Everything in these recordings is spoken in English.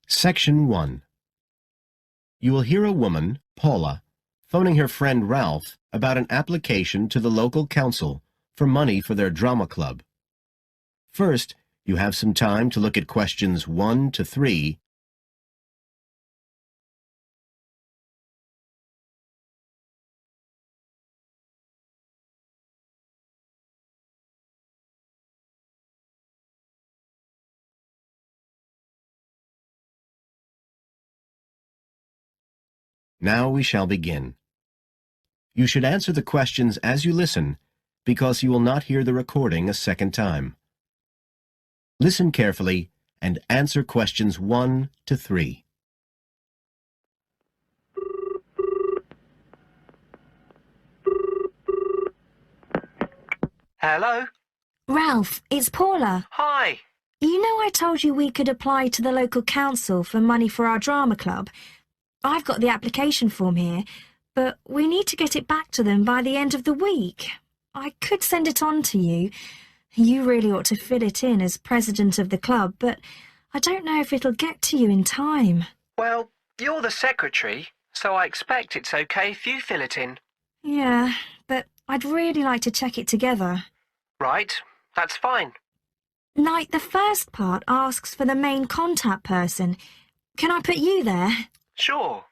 Section 1. You will hear a woman, Paula, phoning her friend Ralph about an application to the local council for money for their drama club. First, you have some time to look at questions 1 to 3. Now we shall begin. You should answer the questions as you listen, because you will not hear the recording a second time. Listen carefully and answer questions 1 to 3. Hello? Ralph, it's Paula. Hi. You know I told you we could apply to the local council for money for our drama club? I've got the application form here, but we need to get it back to them by the end of the week. I could send it on to you. You really ought to fill it in as president of the club, but I don't know if it'll get to you in time. Well, you're the secretary, so I expect it's okay if you fill it in. Yeah, but I'd really like to check it together. Right, that's fine. Like, the first part asks for the main contact person. Can I put you there? Sure.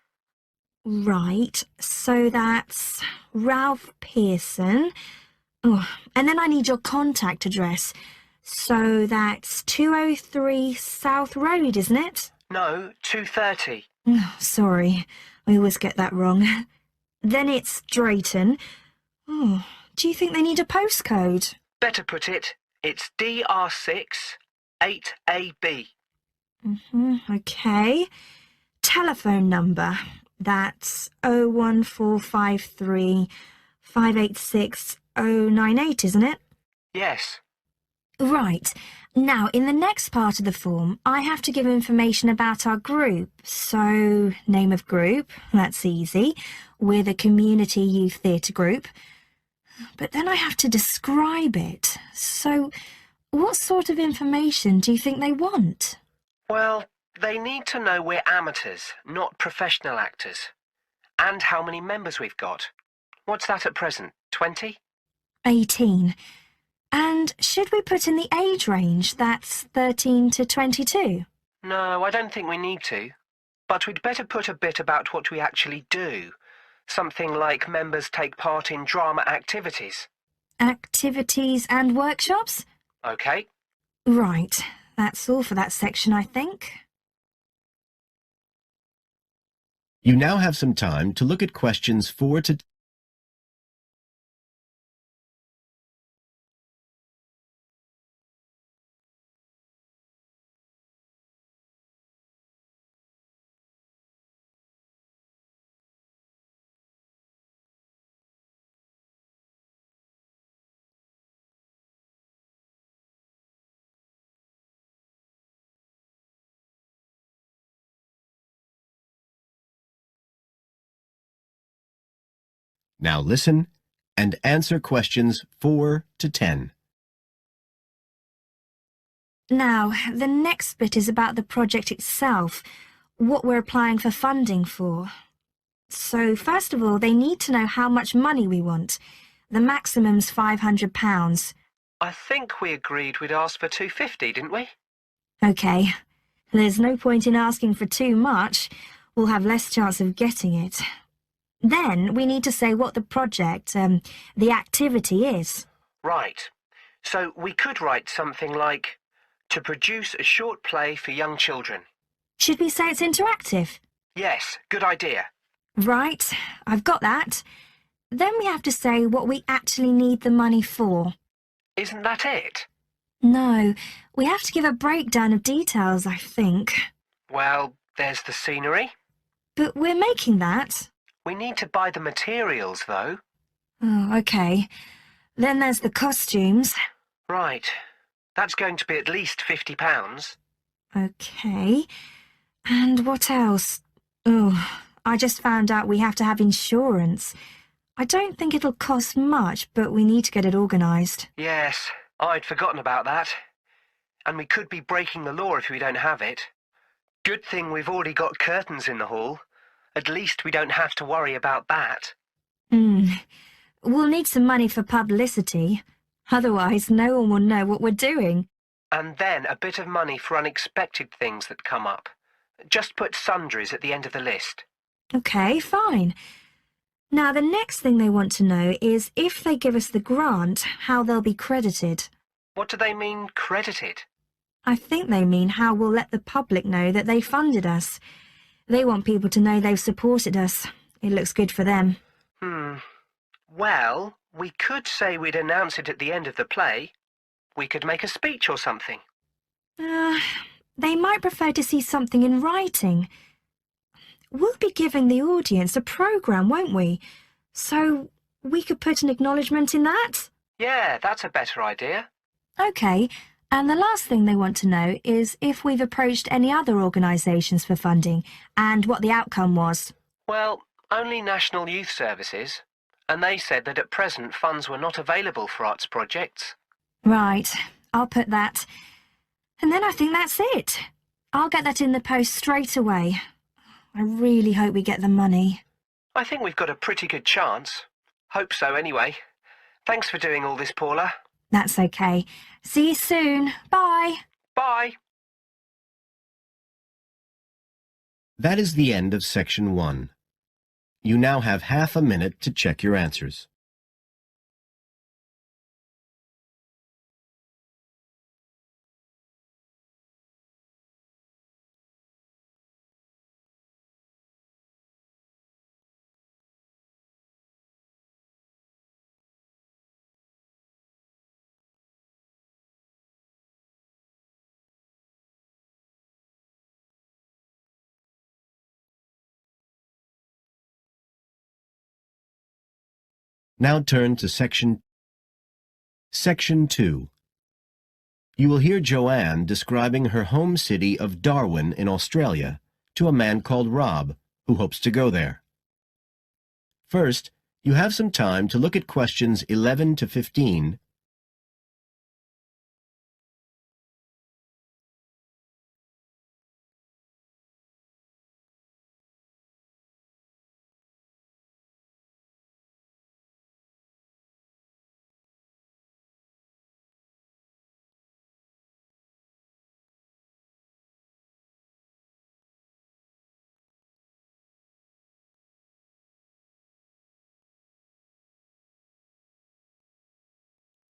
Right, so that's Ralph Pearson. Oh, and then I need your contact address. So that's 203 South Road, isn't it? No, 2:30. Oh, sorry, I always get that wrong. Then it's Drayton. Oh, do you think they need a postcode? Better put it, it's DR6 8AB. Okay. Telephone number. That's 01453 586 098, isn't it? Yes. Right. Now, in the next part of the form, I have to give information about our group. So, name of group, that's easy. We're the Community Youth Theatre Group. But then I have to describe it. So, what sort of information do you think they want? Well, they need to know we're amateurs, not professional actors. And how many members we've got. What's that at present, 20? 18. And should we put in the age range? That's 13 to 22. No, I don't think we need to. But we'd better put a bit about what we actually do. Something like members take part in drama activities. Activities and workshops? OK. Right. That's all for that section, I think. You now have some time to look at questions 4 to 10. Now listen and answer questions 4 to 10. Now, the next bit is about the project itself, what we're applying for funding for. So, first of all, they need to know how much money we want. The maximum's £500. I think we agreed we'd ask for 250, didn't we? OK. There's no point in asking for too much. We'll have less chance of getting it. Then we need to say what the project, the activity is. Right. So we could write something like, to produce a short play for young children. Should we say it's interactive? Yes, good idea. Right, I've got that. Then we have to say what we actually need the money for. Isn't that it? No, we have to give a breakdown of details, I think. Well, there's the scenery. But we're making that. We need to buy the materials, though. Oh, OK. Then there's the costumes. Right. That's going to be at least £50. OK. And what else? Oh, I just found out we have to have insurance. I don't think it'll cost much, but we need to get it organised. Yes, I'd forgotten about that. And we could be breaking the law if we don't have it. Good thing we've already got curtains in the hall. At least we don't have to worry about that. We'll need some money for publicity. Otherwise, no one will know what we're doing. And then a bit of money for unexpected things that come up. Just put sundries at the end of the list. Okay, fine. Now, the next thing they want to know is if they give us the grant, how they'll be credited. What do they mean, credited? I think they mean how we'll let the public know that they funded us. They want people to know they've supported us. It looks good for them. Well, we could say we'd announce it at the end of the play. We could make a speech or something. They might prefer to see something in writing. We'll be giving the audience a programme, won't we? So we could put an acknowledgement in that? Yeah, that's a better idea. OK, and the last thing they want to know is if we've approached any other organisations for funding and what the outcome was. Well, only National Youth Services. And they said that at present funds were not available for arts projects. Right, I'll put that. And then I think that's it. I'll get that in the post straight away. I really hope we get the money. I think we've got a pretty good chance. Hope so anyway. Thanks for doing all this, Paula. That's okay. See you soon. Bye. Bye. That is the end of section 1. You now have half a minute to check your answers. Now turn to section 2. You will hear Joanne describing her home city of Darwin in Australia to a man called Rob, who hopes to go there. First, you have some time to look at questions 11 to 15.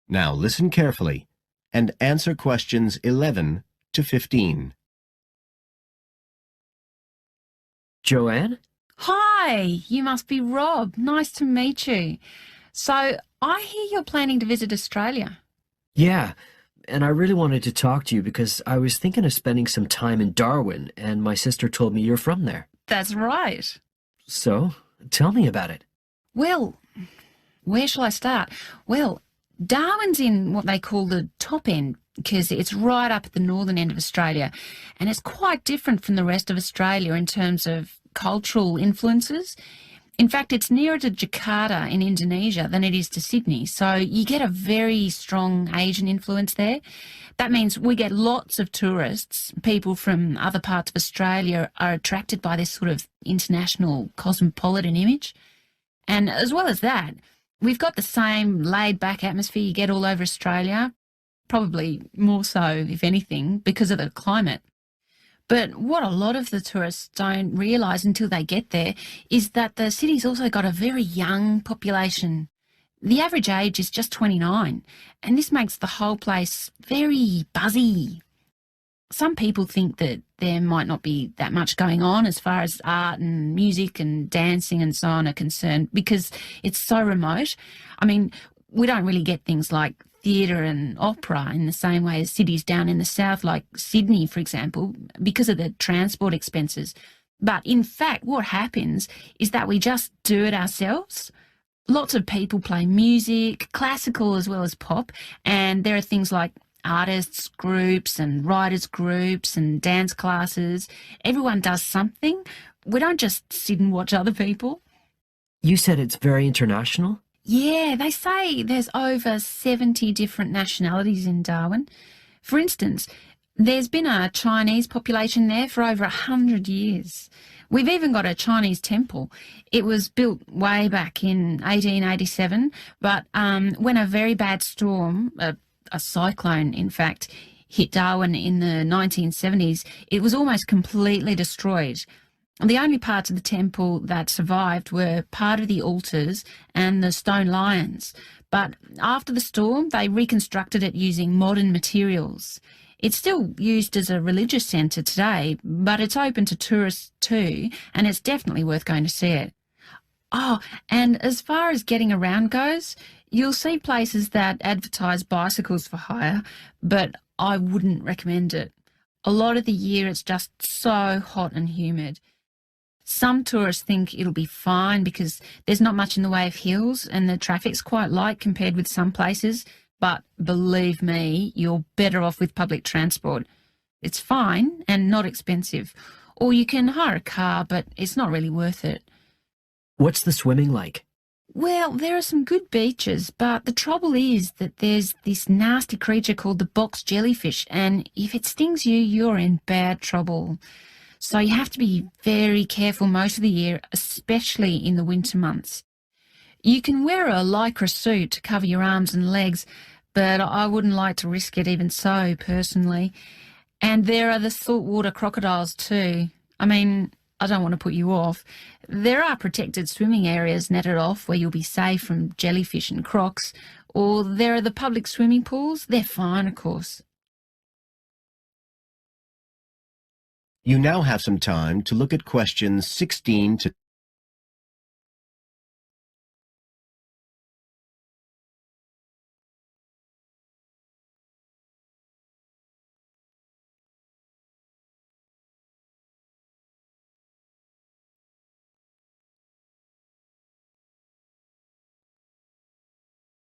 Now listen carefully and answer questions 11 to 15. Joanne? Hi, you must be Rob. Nice to meet you. So, I hear you're planning to visit Australia. Yeah, and I really wanted to talk to you because I was thinking of spending some time in Darwin, and my sister told me you're from there. That's right. So, tell me about it. Well, where shall I start? Well, Darwin's in what they call the top end because it's right up at the northern end of Australia, and it's quite different from the rest of Australia in terms of cultural influences. In fact, it's nearer to Jakarta in Indonesia than it is to Sydney, so you get a very strong Asian influence there. That means we get lots of tourists. People from other parts of Australia are attracted by this sort of international cosmopolitan image. And as well as that, we've got the same laid-back atmosphere you get all over Australia, probably more so, if anything, because of the climate. But what a lot of the tourists don't realise until they get there is that the city's also got a very young population. The average age is just 29, and this makes the whole place very buzzy. Some people think that there might not be that much going on as far as art and music and dancing and so on are concerned because it's so remote. I mean, we don't really get things like theatre and opera in the same way as cities down in the south, like Sydney, for example, because of the transport expenses. But in fact, what happens is that we just do it ourselves. Lots of people play music, classical as well as pop, and there are things like artists groups and writers groups and dance classes. Everyone does something. We don't just sit and watch other people. You said it's very international? Yeah, they say there's over 70 different nationalities in Darwin. For instance, There's been a Chinese population there for over 100 years. We've even got a Chinese temple. It was built way back in 1887, but when a very bad storm, a cyclone in fact, hit Darwin in the 1970s, it was almost completely destroyed. The only parts of the temple that survived were part of the altars and the stone lions. But after the storm, they reconstructed it using modern materials. It's still used as a religious centre today, but it's open to tourists too, and it's definitely worth going to see it. Oh, and as far as getting around goes, you'll see places that advertise bicycles for hire, but I wouldn't recommend it. A lot of the year it's just so hot and humid. Some tourists think it'll be fine because there's not much in the way of hills and the traffic's quite light compared with some places, but believe me, you're better off with public transport. It's fine and not expensive. Or you can hire a car, but it's not really worth it. What's the swimming like? Well, there are some good beaches, but the trouble is that there's this nasty creature called the box jellyfish, and if it stings you, you're in bad trouble. So you have to be very careful most of the year, especially in the winter months. You can wear a lycra suit to cover your arms and legs, but I wouldn't like to risk it even so, personally. And there are the saltwater crocodiles too. I mean, I don't want to put you off. There are protected swimming areas netted off where you'll be safe from jellyfish and crocs, or there are the public swimming pools. They're fine, of course. You now have some time to look at questions 16 to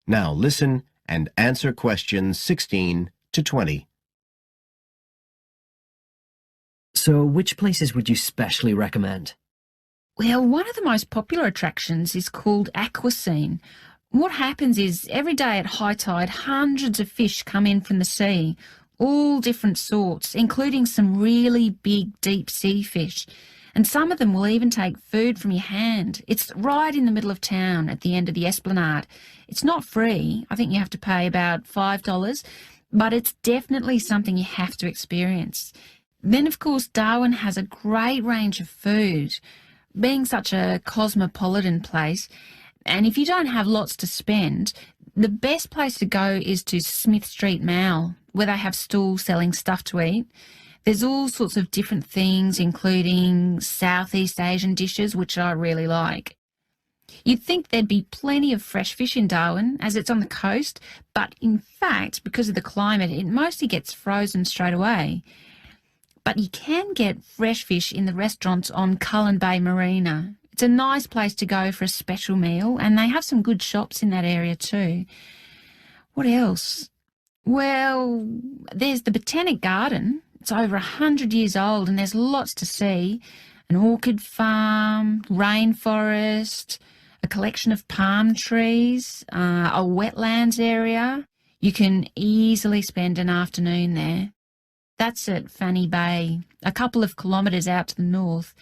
Now listen and answer questions 16 to 20. So which places would you specially recommend? Well, one of the most popular attractions is called Aquascene. What happens is every day at high tide, hundreds of fish come in from the sea, all different sorts, including some really big deep sea fish. And some of them will even take food from your hand. It's right in the middle of town at the end of the esplanade. It's not free. I think you have to pay about $5, but it's definitely something you have to experience. Then, of course, Darwin has a great range of food, being such a cosmopolitan place. And if you don't have lots to spend, the best place to go is to Smith Street Mall, where they have stalls selling stuff to eat. There's all sorts of different things, including Southeast Asian dishes, which I really like. You'd think there'd be plenty of fresh fish in Darwin, as it's on the coast, but in fact, because of the climate, it mostly gets frozen straight away. But you can get fresh fish in the restaurants on Cullen Bay Marina. It's a nice place to go for a special meal, and they have some good shops in that area too. What else? Well, there's the Botanic Garden. It's over 100 years old and there's lots to see. An orchid farm, rainforest, a collection of palm trees, a wetlands area. You can easily spend an afternoon there. That's at Fanny Bay, a couple of kilometres out to the north.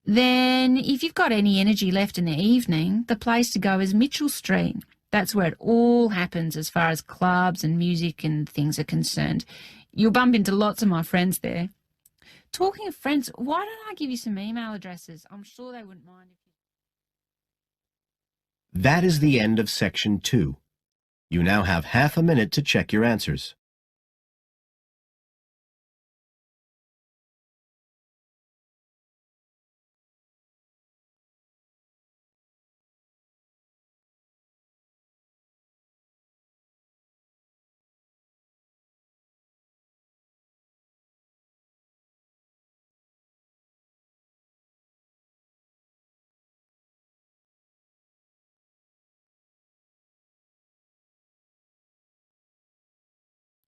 Then, if you've got any energy left in the evening, the place to go is Mitchell Street. That's where it all happens as far as clubs and music and things are concerned. You'll bump into lots of my friends there. Talking of friends, why don't I give you some email addresses? I'm sure they wouldn't mind if you... That is the end of section 2. You now have half a minute to check your answers.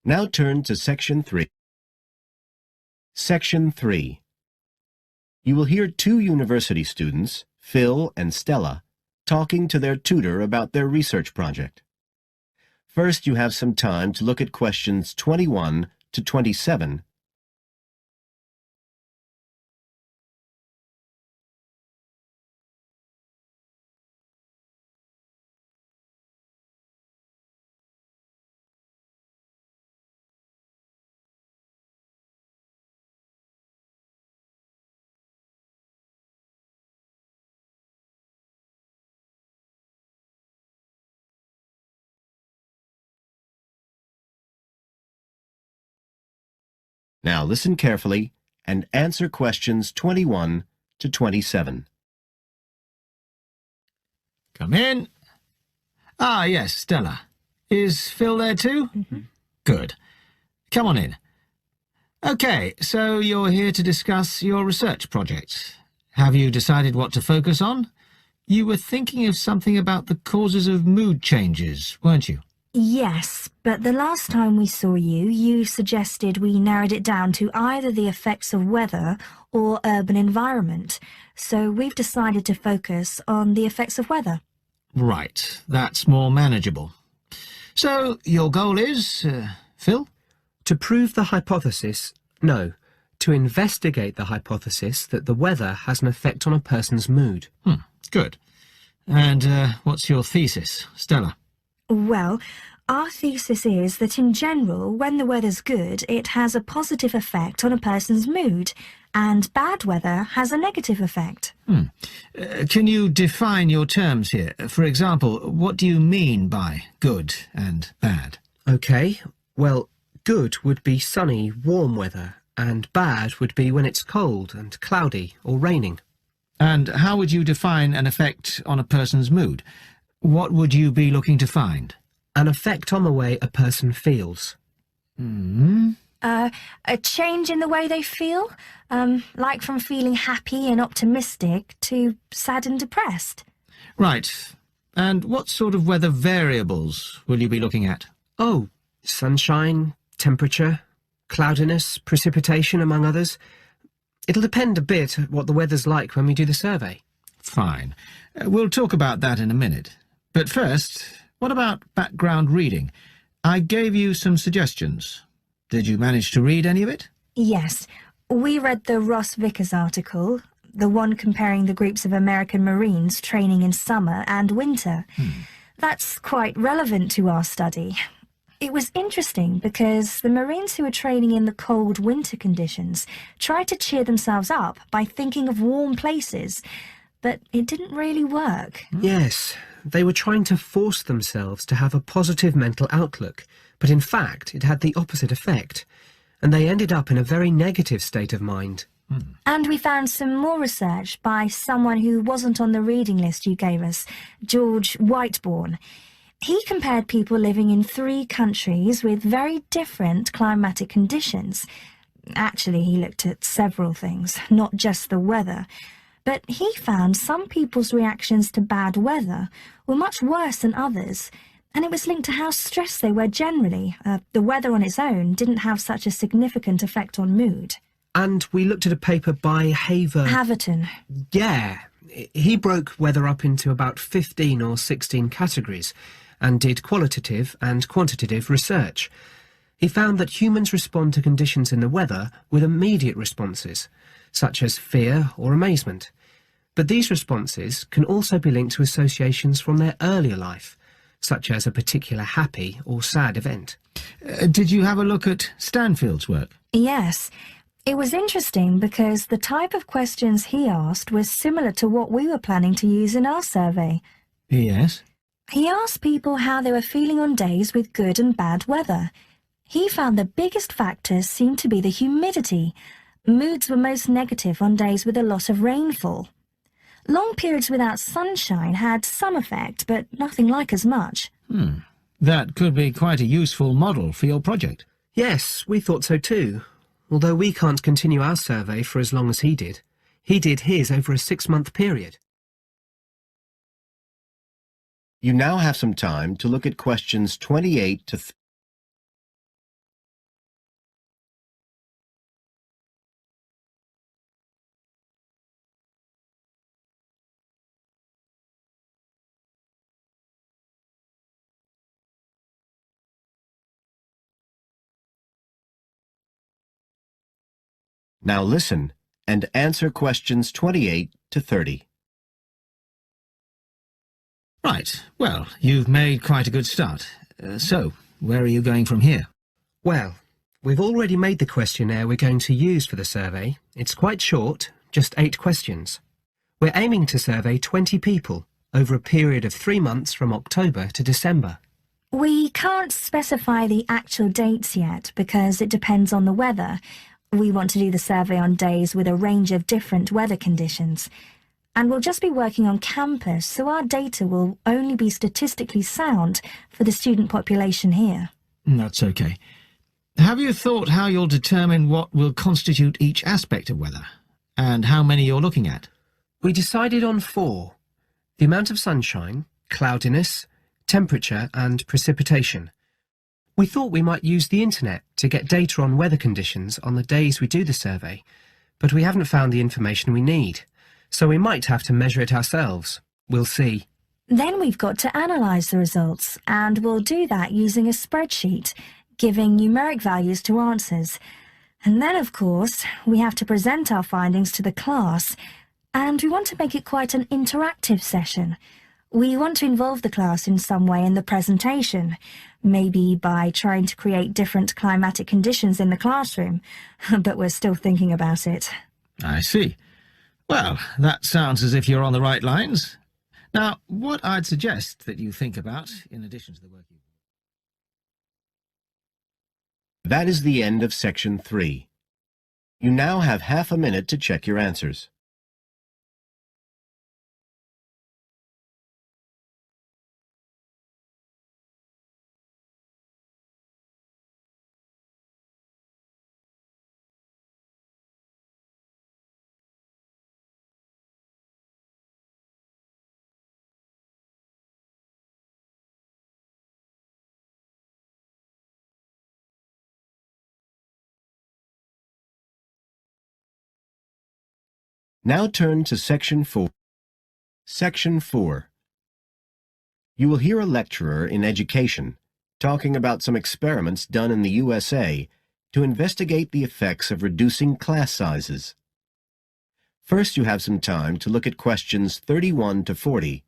Now turn to Section 3. Section 3. You will hear 2 university students, Phil and Stella, talking to their tutor about their research project. First, you have some time to look at questions 21 to 27. Now listen carefully and answer questions 21 to 27. Come in. Ah, yes, Stella. Is Phil there too? Good. Come on in. Okay, so you're here to discuss your research project. Have you decided what to focus on? You were thinking of something about the causes of mood changes, weren't you? Yes, but the last time we saw you, you suggested we narrowed it down to either the effects of weather or urban environment. So we've decided to focus on the effects of weather. Right, that's more manageable. So, your goal is, Phil? To prove the hypothesis, no. To investigate the hypothesis that the weather has an effect on a person's mood. Good. And what's your thesis, Stella? Well, our thesis is that in general, when the weather's good, it has a positive effect on a person's mood, and bad weather has a negative effect. Can you define your terms here? For example, what do you mean by good and bad? Okay, well, good would be sunny, warm weather, and bad would be when it's cold and cloudy or raining. And how would you define an effect on a person's mood? What would you be looking to find? An effect on the way a person feels. A change in the way they feel, like from feeling happy and optimistic to sad and depressed. Right. And what sort of weather variables will you be looking at? Oh, sunshine, temperature, cloudiness, precipitation, among others. It'll depend a bit what the weather's like when we do the survey. Fine. We'll talk about that in a minute. But first, what about background reading? I gave you some suggestions. Did you manage to read any of it? Yes, we read the Ross Vickers article, the one comparing the groups of American Marines training in summer and winter. That's quite relevant to our study. It was interesting because the Marines who were training in the cold winter conditions tried to cheer themselves up by thinking of warm places, but it didn't really work. Yes, they were trying to force themselves to have a positive mental outlook, but in fact it had the opposite effect, and they ended up in a very negative state of mind. And we found some more research by someone who wasn't on the reading list you gave us, George Whiteborn. He compared people living in 3 countries with very different climatic conditions. Actually, he looked at several things, not just the weather. But he found some people's reactions to bad weather were much worse than others, and it was linked to how stressed they were generally. The weather on its own didn't have such a significant effect on mood. And we looked at a paper by Haverton. Yeah, he broke weather up into about 15 or 16 categories and did qualitative and quantitative research. He found that humans respond to conditions in the weather with immediate responses, such as fear or amazement. But these responses can also be linked to associations from their earlier life, such as a particular happy or sad event. Did you have a look at Stanfield's work? Yes. It was interesting because the type of questions he asked was similar to what we were planning to use in our survey. Yes. He asked people how they were feeling on days with good and bad weather. He found the biggest factors seemed to be the humidity. Moods were most negative on days with a lot of rainfall. Long periods without sunshine had some effect, but nothing like as much. That could be quite a useful model for your project. Yes, we thought so too. Although we can't continue our survey for as long as he did. He did his over a 6-month period. You now have some time to look at questions 28 to Now listen and answer questions 28 to 30. Right, well, you've made quite a good start. So, where are you going from here? Well, we've already made the questionnaire we're going to use for the survey. It's quite short, just 8 questions. We're aiming to survey 20 people over a period of 3 months from October to December. We can't specify the actual dates yet because it depends on the weather. We want to do the survey on days with a range of different weather conditions. And we'll just be working on campus, so our data will only be statistically sound for the student population here. That's okay. Have you thought how you'll determine what will constitute each aspect of weather, and how many you're looking at? We decided on 4. The amount of sunshine, cloudiness, temperature and precipitation. We thought we might use the internet to get data on weather conditions on the days we do the survey, but we haven't found the information we need, so we might have to measure it ourselves. We'll see. Then we've got to analyse the results, and we'll do that using a spreadsheet, giving numeric values to answers. And then, of course, we have to present our findings to the class, and we want to make it quite an interactive session. We want to involve the class in some way in the presentation, maybe by trying to create different climatic conditions in the classroom, but we're still thinking about it. I see. Well, that sounds as if you're on the right lines. Now, what I'd suggest that you think about, in addition to the work you... That is the end of section 3. You now have half a minute to check your answers. Now turn to Section 4. Section 4. You will hear a lecturer in education talking about some experiments done in the USA to investigate the effects of reducing class sizes. First, you have some time to look at questions 31 to 40.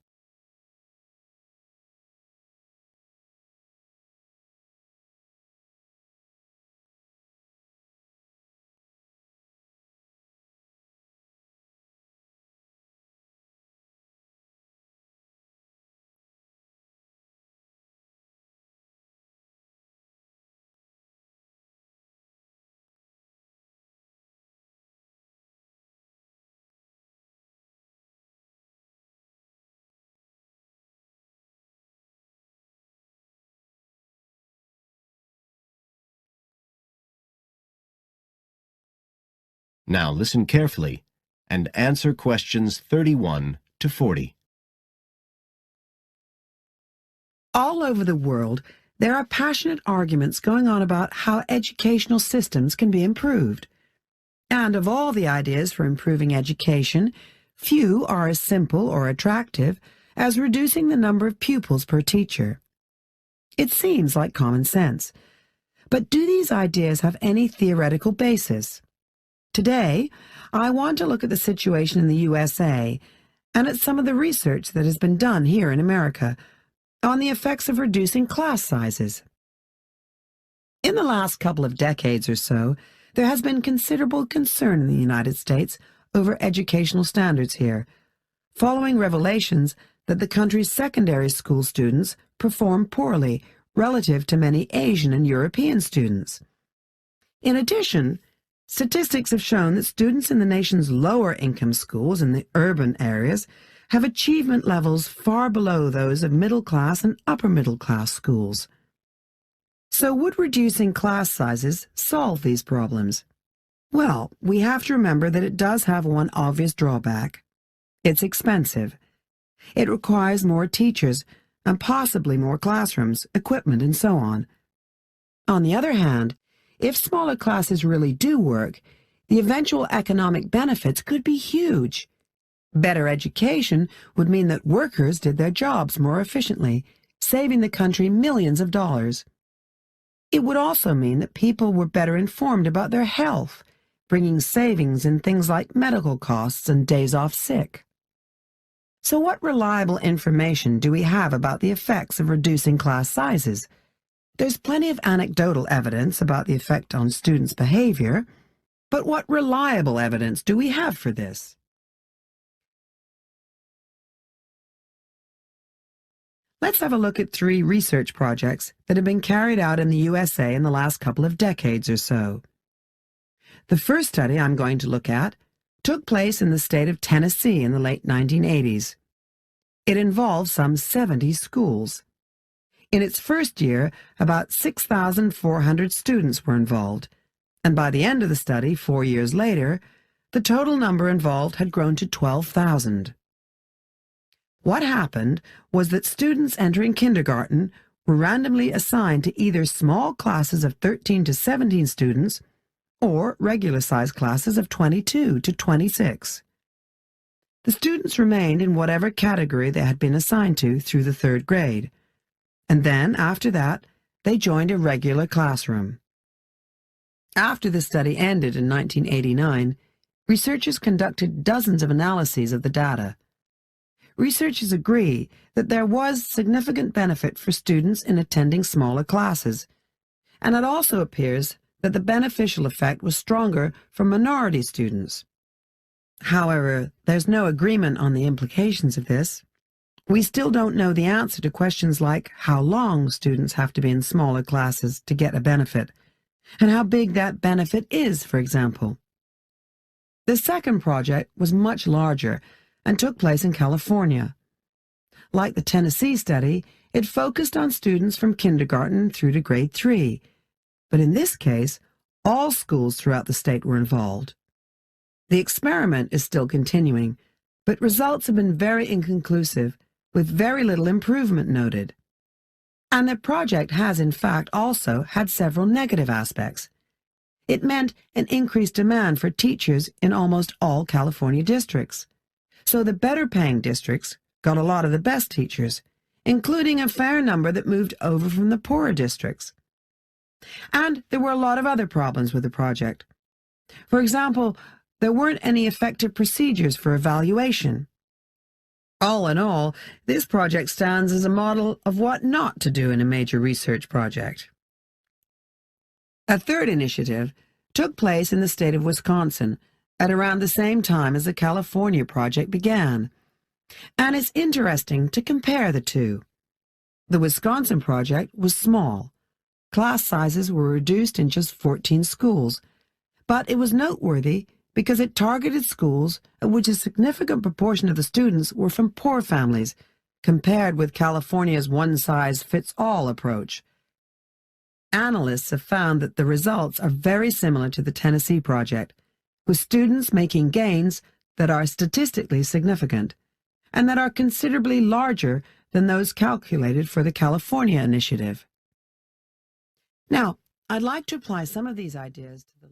Now listen carefully and answer questions 31 to 40. All over the world, there are passionate arguments going on about how educational systems can be improved. And of all the ideas for improving education, few are as simple or attractive as reducing the number of pupils per teacher. It seems like common sense. But do these ideas have any theoretical basis? Today, I want to look at the situation in the USA and at some of the research that has been done here in America on the effects of reducing class sizes. In the last couple of decades or so, there has been considerable concern in the United States over educational standards here, following revelations that the country's secondary school students perform poorly relative to many Asian and European students. In addition, statistics have shown that students in the nation's lower-income schools in the urban areas have achievement levels far below those of middle-class and upper-middle-class schools. So would reducing class sizes solve these problems? Well, we have to remember that it does have one obvious drawback. It's expensive. It requires more teachers and possibly more classrooms, equipment, and so on. On the other hand, if smaller classes really do work, the eventual economic benefits could be huge. Better education would mean that workers did their jobs more efficiently, saving the country millions of dollars. It would also mean that people were better informed about their health, bringing savings in things like medical costs and days off sick. So what reliable information do we have about the effects of reducing class sizes? There's plenty of anecdotal evidence about the effect on students' behavior, but what reliable evidence do we have for this? Let's have a look at 3 research projects that have been carried out in the USA in the last couple of decades or so. The first study I'm going to look at took place in the state of Tennessee in the late 1980s. It involved some 70 schools. In its first year, about 6,400 students were involved, and by the end of the study, 4 years later, the total number involved had grown to 12,000. What happened was that students entering kindergarten were randomly assigned to either small classes of 13 to 17 students or regular-sized classes of 22 to 26. The students remained in whatever category they had been assigned to through the 3rd grade, and then, after that, they joined a regular classroom. After the study ended in 1989, researchers conducted dozens of analyses of the data. Researchers agree that there was significant benefit for students in attending smaller classes, and it also appears that the beneficial effect was stronger for minority students. However, there's no agreement on the implications of this. We still don't know the answer to questions like how long students have to be in smaller classes to get a benefit, and how big that benefit is, for example. The second project was much larger and took place in California. Like the Tennessee study, it focused on students from kindergarten through to grade 3, but in this case, all schools throughout the state were involved. The experiment is still continuing, but results have been very inconclusive, with very little improvement noted. And the project has, in fact, also had several negative aspects. It meant an increased demand for teachers in almost all California districts. So the better-paying districts got a lot of the best teachers, including a fair number that moved over from the poorer districts. And there were a lot of other problems with the project. For example, there weren't any effective procedures for evaluation. All in all, this project stands as a model of what not to do in a major research project. A third initiative took place in the state of Wisconsin at around the same time as the California project began, and it's interesting to compare the two. The Wisconsin project was small. Class sizes were reduced in just 14 schools, but it was noteworthy because it targeted schools at which a significant proportion of the students were from poor families, compared with California's one-size-fits-all approach. Analysts have found that the results are very similar to the Tennessee project, with students making gains that are statistically significant, and that are considerably larger than those calculated for the California initiative. Now, I'd like to apply some of these ideas to the